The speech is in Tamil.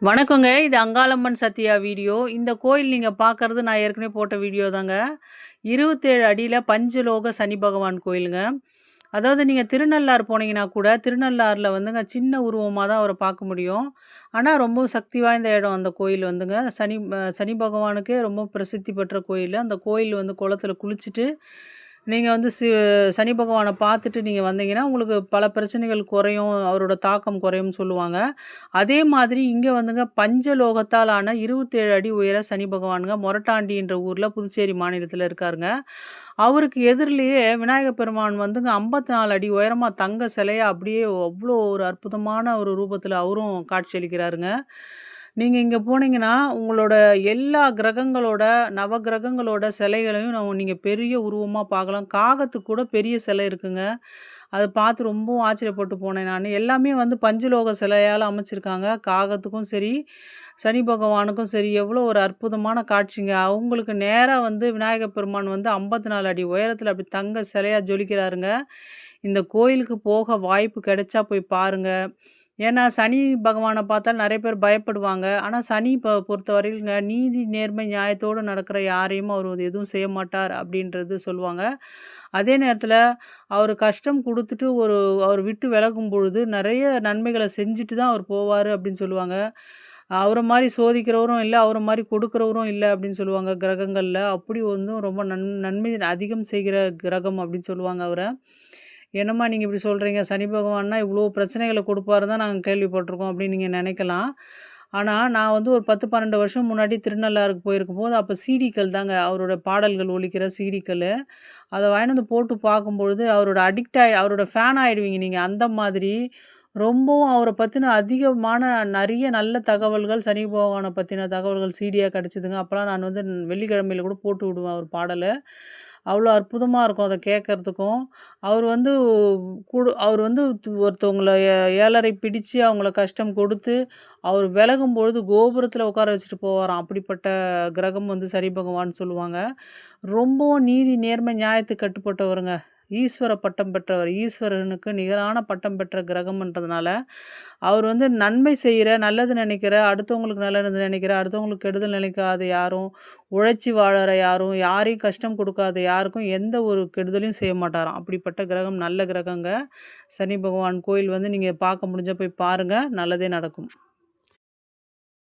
வணக்கங்க. இது அங்காளம்மன் சத்யா வீடியோ. இந்த கோயில் நீங்க பார்க்கறது நான் ஏற்கனவே போட்ட வீடியோ தாங்க. 27 அடியில பஞ்சலோக சனி பகவான் கோயிலுங்க. அதாவது நீங்க திருநள்ளாறு போனீங்கன்னா கூட, திருநள்ளாறுல வந்துங்க சின்ன உருவமா தான் அவர பார்க்க முடியும். ஆனா ரொம்ப சக்தி வாய்ந்த இடம் அந்த கோயில் வந்துங்க. சனி பகவானுக்கே ரொம்ப பிரசித்தி பெற்ற கோயிலு. அந்த கோயில் வந்து குளத்துல குளிச்சுட்டு, நீங்க வந்து சனி பகவான பார்த்துட்டு நீங்க வந்தீங்கன்னா, உங்களுக்கு பல பிரச்சனைகள் குறையும். அவரோட தாக்கம் குறையும்னு சொல்லுவாங்க. அதே மாதிரி இங்க வந்துங்க பஞ்சலோகத்தால் ஆன 27 அடி உயர சனி பகவானுங்க மொரட்டாண்டின்ற ஊர்ல புதுச்சேரி மாநிலத்தில இருக்காருங்க. அவருக்கு எதிரிலேயே விநாயகர் பெருமான் வந்துங்க 54 அடி உயரமா தங்க சிலையா அப்படியே அவ்ளோ ஒரு அற்புதமான ஒரு ரூபத்தில அவரும் காட்சியளிக்கிறாருங்க. நீங்க இங்க போனீங்கன்னா, உங்களோட எல்லா கிரகங்களோட, நவகிரகங்களோட சிலைகளையும் நீங்க பெரிய உருவமா பார்க்கலாம். காகத்துக்கு கூட பெரிய சிலை இருக்குங்க. அத பார்த்து ரொம்பவும் ஆச்சரியப்பட்டு போனேன் நானு. எல்லாமே வந்து பஞ்சலோக சிலையால அமைச்சிருக்காங்க. காகத்துக்கும் சரி, சனி பகவானுக்கும் சரி, எவ்வளோ ஒரு அற்புதமான காட்சிங்க. அவங்களுக்கு நேரா வந்து விநாயகர் பெருமான் வந்து 54 அடி உயரத்தில அப்படி தங்க சிலையா ஜொலிக்கிறாருங்க. இந்த கோயிலுக்கு போக வாய்ப்பு கிடைச்சா போய் பாருங்க. ஏன்னா, சனி பகவான பார்த்தா நெறைய பேர் பயப்படுவாங்க. ஆனா, சனி பொறுத்தவரையிலுங்க நீதி, நேர்மை, நியாயத்தோடு நடக்கிற யாரையும் அவர் வந்து எதுவும் செய்ய மாட்டார் அப்படின்றது சொல்லுவாங்க. அதே நேரத்தில அவரு கஷ்டம் குடுத்துட்டு அவர் விட்டு விலகும் பொழுது நெறைய நன்மைகள செஞ்சுட்டு தான் அவர் போவாரு அப்படின்னு சொல்லுவாங்க. அவர மாரி சோதிக்கிறவரும் இல்ல, அவர மாரி கொடுக்கிறவரும் இல்ல அப்படின்னு சொல்லுவாங்க கிரகங்கள்ல. அப்படி வந்து ரொம்ப நன்மை அதிகம் செய்கிற கிரகம் அப்படின்னு சொல்லுவாங்க அவர. என்னம்மா நீங்க இப்படி சொல்றீங்க? சனி பகவான்னா இவ்ளோ பிரச்சனைகள குடுப்பாரு தான் நாங்க கேள்விப்பட்டுருக்கோம் அப்படின்னு நீங்க நெனைக்கலாம். ஆனா, நான் வந்து ஒரு 10, 12 வருஷம் முன்னாடி திருநள்ளாறுக்கு போயிருக்கும்போது, அப்ப சீடிக்கள் தாங்க அவரோட பாடல்கள் ஒலிக்கிற சீடிக்களு. அத வாங்கிட்டு வந்து போட்டு பார்க்கும்பொழுது, அவரோட ஃபேன் ஆயிடுவீங்க நீங்க. அந்த மாதிரி ரொம்பவும் அவர பத்தின அதிகமான நெறைய நல்ல தகவல்கள், சனி பகவான பத்தின தகவல்கள் சீடியா கிடைச்சதுங்க. அப்பலாம் நான் வந்து வெள்ளிக்கிழமையில கூட போட்டு விடுவேன் அவர் பாடல. அவ்வளோ அற்புதமா இருக்கும் அத கேட்கறதுக்கும். அவர் வந்து அவர் வந்து ஒருத்தவங்கள ஏளரை பிடிச்சு, அவங்கள கஷ்டம் கொடுத்து, அவர் விலகும்பொழுது கோபுரத்தில உட்கார வச்சுட்டு போவாராம். அப்படிப்பட்ட கிரகம் வந்து சனி பகவான்னு சொல்லுவாங்க. ரொம்பவும் நீதி, நேர்மை, நியாயத்துக்கு கட்டுப்பட்டவருங்க. ஈஸ்வர பட்டம் பெற்றவர். ஈஸ்வரனுக்கு நிகரான பட்டம் பெற்ற கிரகம்ன்றதுனால, அவர் வந்து நன்மை செய்ற, நல்லது நினைக்கிற, அடுத்தவங்களுக்கு நல்லது நினைக்கிற, அடுத்தவங்களுக்கு கெடுதல் நினைக்காத யாரும், உழைச்சு வாழற யாரும், யாரையும் கஷ்டம் குடுக்காத யாருக்கும் எந்த ஒரு கெடுதலையும் செய்ய மாட்டாராம். அப்படிப்பட்ட கிரகம் நல்ல கிரகங்க. சனி பகவான் கோயில் வந்து நீங்க பார்க்க முடிஞ்சா போய் பாருங்க. நல்லதே நடக்கும்.